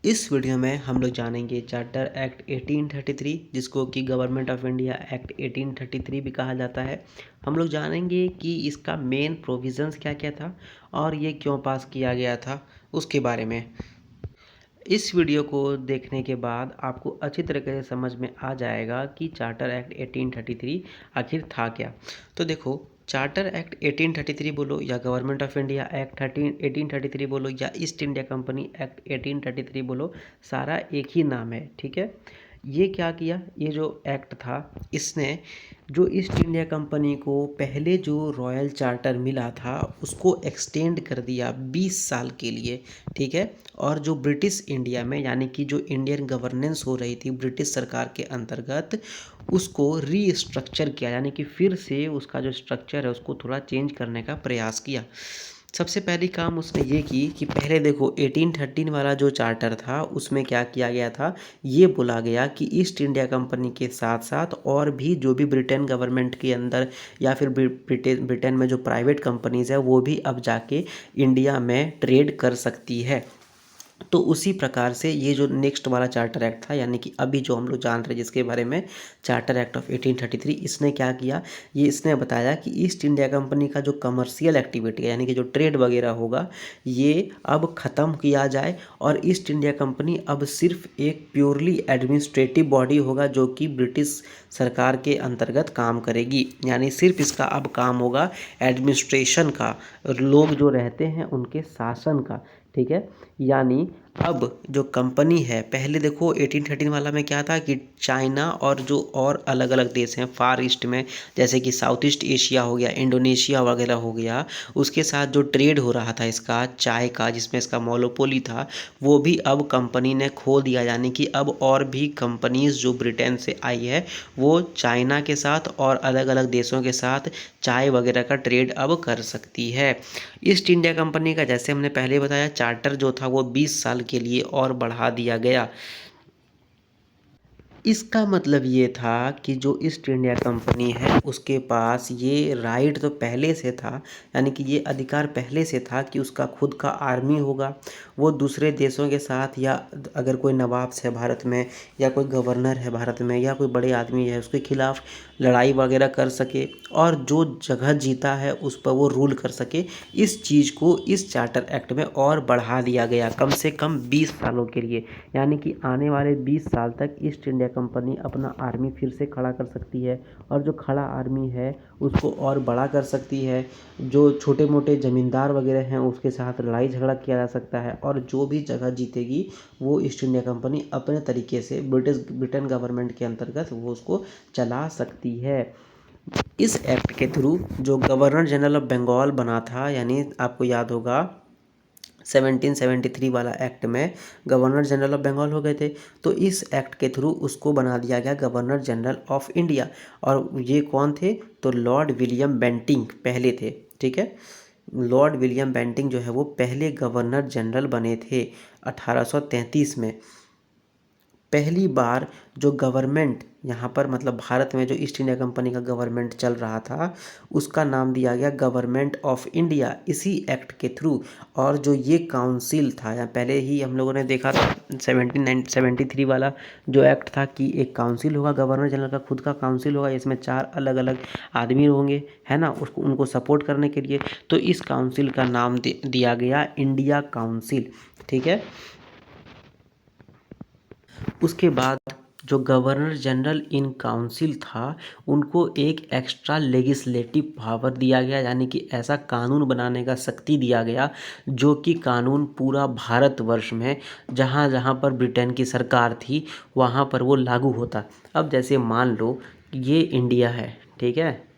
इस वीडियो में हम लोग जानेंगे चार्टर एक्ट 1833 जिसको कि गवर्नमेंट ऑफ इंडिया एक्ट 1833 भी कहा जाता है। हम लोग जानेंगे कि इसका मेन प्रोविज़न्स क्या क्या था और ये क्यों पास किया गया था उसके बारे में। इस वीडियो को देखने के बाद आपको अच्छी तरीके से समझ में आ जाएगा कि चार्टर एक्ट 1833 आखिर था क्या। तो देखो, चार्टर एक्ट 1833 बोलो या गवर्नमेंट ऑफ इंडिया एक्ट 1833 बोलो या ईस्ट इंडिया कंपनी एक्ट 1833 बोलो, सारा एक ही नाम है। ठीक है, ये क्या किया, ये जो एक्ट था इसने जो ईस्ट इंडिया कंपनी को पहले जो रॉयल चार्टर मिला था उसको एक्सटेंड कर दिया 20 साल के लिए। ठीक है, और जो ब्रिटिश इंडिया में यानी कि जो इंडियन गवर्नेंस हो रही थी ब्रिटिश सरकार के अंतर्गत, उसको रीस्ट्रक्चर किया, यानी कि फिर से उसका जो स्ट्रक्चर है उसको थोड़ा चेंज करने का प्रयास किया। सबसे पहली काम उसने ये की कि पहले देखो 1813 वाला जो चार्टर था उसमें क्या किया गया था, ये बोला गया कि ईस्ट इंडिया कंपनी के साथ साथ और भी जो भी ब्रिटेन गवर्नमेंट के अंदर या फिर ब्रिटेन में जो प्राइवेट कंपनीज़ है वो भी अब जाके इंडिया में ट्रेड कर सकती है। तो उसी प्रकार से ये जो नेक्स्ट वाला चार्टर एक्ट था, यानी कि अभी जो हम लोग जान रहे हैं जिसके बारे में, चार्टर एक्ट ऑफ 1833, इसने क्या किया, ये इसने बताया कि ईस्ट इंडिया कंपनी का जो कमर्शियल एक्टिविटी है यानी कि जो ट्रेड वगैरह होगा ये अब ख़त्म किया जाए और ईस्ट इंडिया कंपनी अब सिर्फ एक प्योरली एडमिनिस्ट्रेटिव बॉडी होगा जो कि ब्रिटिश सरकार के अंतर्गत काम करेगी। यानी सिर्फ इसका अब काम होगा एडमिनिस्ट्रेशन का, लोग जो रहते हैं उनके शासन का। ठीक है, यानी अब जो कंपनी है, पहले देखो 1813 वाला में क्या था कि चाइना और जो और अलग अलग देश हैं फार ईस्ट में, जैसे कि साउथ ईस्ट एशिया हो गया, इंडोनेशिया वगैरह हो गया, उसके साथ जो ट्रेड हो रहा था इसका चाय का, जिसमें इसका मोनोपोली था, वो भी अब कंपनी ने खो दिया। यानी कि अब और भी कंपनीज जो ब्रिटेन से आई है वो चाइना के साथ और अलग अलग देशों के साथ चाय वगैरह का ट्रेड अब कर सकती है। ईस्ट इंडिया कंपनी का जैसे हमने पहले बताया चार्टर जो था वो 20 साल के लिए और बढ़ा दिया गया। इसका मतलब ये था कि जो ईस्ट इंडिया कंपनी है उसके पास ये राइट तो पहले से था, यानी कि ये अधिकार पहले से था कि उसका खुद का आर्मी होगा, वो दूसरे देशों के साथ या अगर कोई नवाब है भारत में या कोई गवर्नर है भारत में या कोई बड़े आदमी है उसके खिलाफ लड़ाई वगैरह कर सके और जो जगह जीता है उस पर वो रूल कर सके। इस चीज़ को इस चार्टर एक्ट में और बढ़ा दिया गया कम से कम 20 सालों के लिए, यानी कि आने वाले 20 साल तक ईस्ट इंडिया कंपनी अपना आर्मी फिर से खड़ा कर सकती है और जो खड़ा आर्मी है उसको और बड़ा कर सकती है। जो छोटे मोटे ज़मींदार वगैरह हैं उसके साथ लड़ाई झगड़ा किया जा सकता है और जो भी जगह जीतेगी वो ईस्ट इंडिया कंपनी अपने तरीके से ब्रिटेन गवर्नमेंट के अंतर्गत वो उसको चला सकती है। इस एक्ट के थ्रू जो गवर्नर जनरल ऑफ बंगाल बना था, यानी आपको याद होगा 1773 वाला एक्ट में गवर्नर जनरल ऑफ बंगाल हो गए थे, तो इस एक्ट के थ्रू उसको बना दिया गया गवर्नर जनरल ऑफ इंडिया। और ये कौन थे, तो लॉर्ड विलियम बेंटिंग पहले थे। ठीक है, लॉर्ड विलियम बेंटिंग जो है वो पहले गवर्नर जनरल बने थे 1833 में। पहली बार जो गवर्नमेंट यहाँ पर मतलब भारत में जो ईस्ट इंडिया कंपनी का गवर्नमेंट चल रहा था उसका नाम दिया गया गवर्नमेंट ऑफ इंडिया इसी एक्ट के थ्रू। और जो ये काउंसिल था, या पहले ही हम लोगों ने देखा था 1773 वाला जो एक्ट था कि एक काउंसिल होगा, गवर्नर जनरल का खुद का काउंसिल होगा, इसमें 4 अलग अलग आदमी होंगे, है ना, उसको उनको सपोर्ट करने के लिए। तो इस काउंसिल का नाम दिया गया इंडिया काउंसिल। ठीक है, उसके बाद जो गवर्नर जनरल इन काउंसिल था उनको एक एक्स्ट्रा लेजिस्लेटिव पावर दिया गया, यानी कि ऐसा कानून बनाने का शक्ति दिया गया जो कि कानून पूरा भारतवर्ष में जहाँ जहाँ पर ब्रिटेन की सरकार थी वहाँ पर वो लागू होता। अब जैसे मान लो ये इंडिया है, ठीक है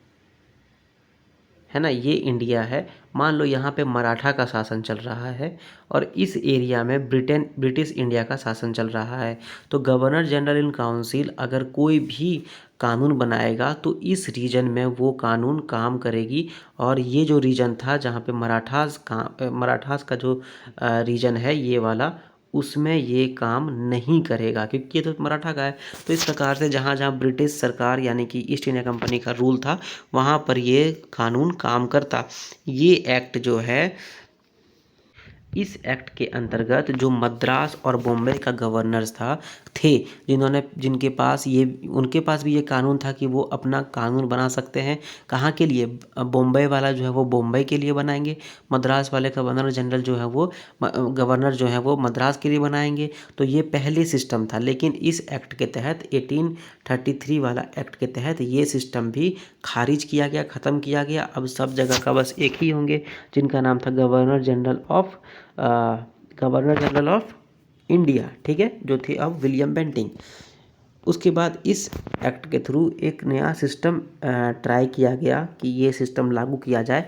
ना, ये इंडिया है, मान लो यहाँ पे मराठा का शासन चल रहा है और इस एरिया में ब्रिटिश इंडिया का शासन चल रहा है। तो गवर्नर जनरल इन काउंसिल अगर कोई भी कानून बनाएगा तो इस रीजन में वो कानून काम करेगी। और ये जो रीजन था जहाँ पे मराठास का जो रीजन है ये वाला, उसमें ये काम नहीं करेगा क्योंकि ये तो मराठा का है। तो इस प्रकार से जहाँ जहाँ ब्रिटिश सरकार यानी कि ईस्ट इंडिया कंपनी का रूल था वहाँ पर ये कानून काम करता। ये एक्ट जो है इस एक्ट के अंतर्गत जो मद्रास और बॉम्बे का गवर्नर्स थे, जिनके पास उनके पास भी ये कानून था कि वो अपना कानून बना सकते हैं। कहाँ के लिए? बॉम्बे वाला जो है वो बॉम्बे के लिए बनाएंगे, मद्रास वाले गवर्नर जनरल जो है वो गवर्नर जो है वो मद्रास के लिए बनाएंगे। तो ये पहले सिस्टम था, लेकिन इस एक्ट के तहत 1833 वाला एक्ट के तहत ये सिस्टम भी खारिज किया गया, ख़त्म किया गया। अब सब जगह का बस एक ही होंगे, जिनका नाम था गवर्नर जनरल ऑफ इंडिया, ठीक है, जो थे अब विलियम बेंटिंग। उसके बाद इस एक्ट के थ्रू एक नया सिस्टम ट्राई किया गया कि ये सिस्टम लागू किया जाए।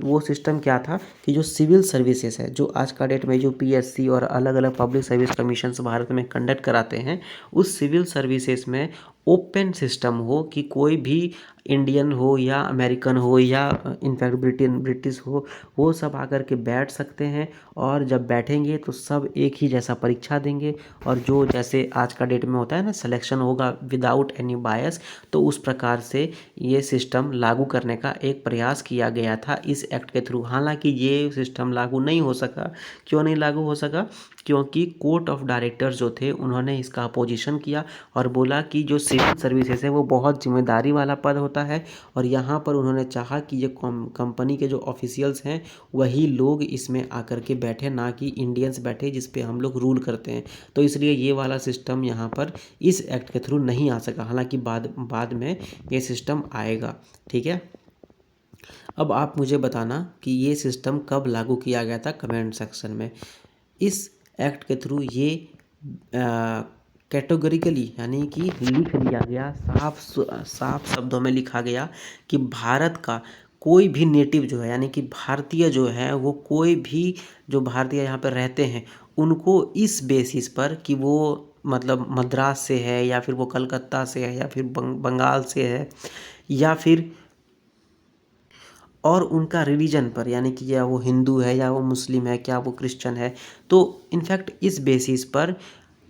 वो सिस्टम क्या था कि जो सिविल सर्विसेज है, जो आज का डेट में जो पीएससी और अलग अलग पब्लिक सर्विस कमीशंस भारत में कंडक्ट कराते हैं, उस सिविल सर्विसेज में ओपन सिस्टम हो कि कोई भी इंडियन हो या अमेरिकन हो या इनफैक्ट ब्रिटिश हो, वो सब आकर के बैठ सकते हैं। और जब बैठेंगे तो सब एक ही जैसा परीक्षा देंगे, और जो जैसे आज का डेट में होता है ना, सिलेक्शन होगा विदाउट एनी बायस, तो उस प्रकार से ये सिस्टम लागू करने का एक प्रयास किया गया था इस एक्ट के थ्रू। हालांकि ये सिस्टम लागू नहीं हो सका। क्यों नहीं लागू हो सका? क्योंकि कोर्ट ऑफ डायरेक्टर्स जो थे उन्होंने इसका अपोजिशन किया और बोला कि जो सिविल सर्विसेज है वो बहुत जिम्मेदारी वाला पद होता है, और यहाँ पर उन्होंने चाहा कि ये कंपनी के जो ऑफिशियल्स हैं वही लोग इसमें आकर के बैठे, ना कि इंडियंस बैठे जिस पे हम लोग रूल करते हैं। तो इसलिए ये वाला सिस्टम यहाँ पर इस एक्ट के थ्रू नहीं आ सका। हालांकि बाद में ये सिस्टम आएगा, ठीक है। अब आप मुझे बताना कि ये सिस्टम कब लागू किया गया था, कमेंट सेक्शन में। इस एक्ट के थ्रू ये कैटेगोरिकली यानी कि लिख दिया गया, साफ शब्दों में लिखा गया कि भारत का कोई भी नेटिव जो है, यानी कि भारतीय जो है, वो कोई भी जो भारतीय यहाँ पर रहते हैं उनको इस बेसिस पर कि वो मतलब मद्रास से है या फिर वो कलकत्ता से है या फिर बंगाल से है या फिर और उनका रिलीजन पर, यानी कि या वो हिंदू है या वो मुस्लिम है, क्या वो क्रिश्चियन है, तो इनफैक्ट इस बेसिस पर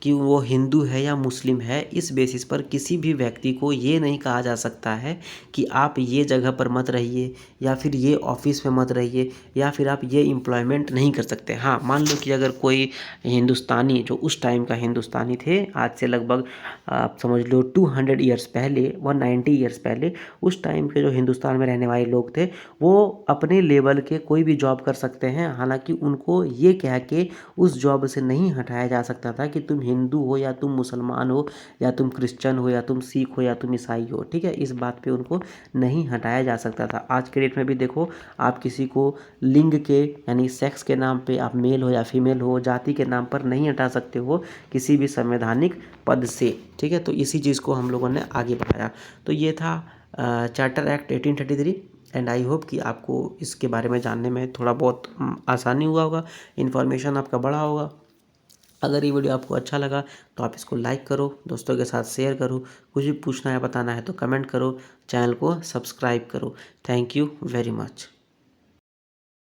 कि वो हिंदू है या मुस्लिम है, इस बेसिस पर किसी भी व्यक्ति को ये नहीं कहा जा सकता है कि आप ये जगह पर मत रहिए या फिर ये ऑफिस में मत रहिए या फिर आप ये एम्प्लॉयमेंट नहीं कर सकते। हाँ, मान लो कि अगर कोई हिंदुस्तानी, जो उस टाइम का हिंदुस्तानी थे, आज से लगभग आप समझ लो 200 ईयर्स पहले, 190 ईयर्स पहले, उस टाइम के जो हिंदुस्तान में रहने वाले लोग थे वो अपने लेवल के कोई भी जॉब कर सकते हैं। हालांकि उनको ये कह के उस जॉब से नहीं हटाया जा सकता था कि तुम हिंदू हो या तुम मुसलमान हो या तुम क्रिश्चियन हो या तुम सिख हो या तुम ईसाई हो, ठीक है। इस बात पे उनको नहीं हटाया जा सकता था। आज के डेट में भी देखो, आप किसी को लिंग के यानी सेक्स के नाम पे, आप मेल हो या फीमेल हो, जाति के नाम पर नहीं हटा सकते हो किसी भी संवैधानिक पद से, ठीक है। तो इसी चीज़ को हम लोगों ने आगे बढ़ाया। तो ये था charter act 1833, and I hope कि आपको इसके बारे में जानने में थोड़ा बहुत आसानी हुआ होगा, इन्फॉर्मेशन आपका बढ़ा होगा। अगर ये वीडियो आपको अच्छा लगा तो आप इसको लाइक करो, दोस्तों के साथ शेयर करो, कुछ भी पूछना है बताना है तो कमेंट करो, चैनल को सब्सक्राइब करो। Thank you very much.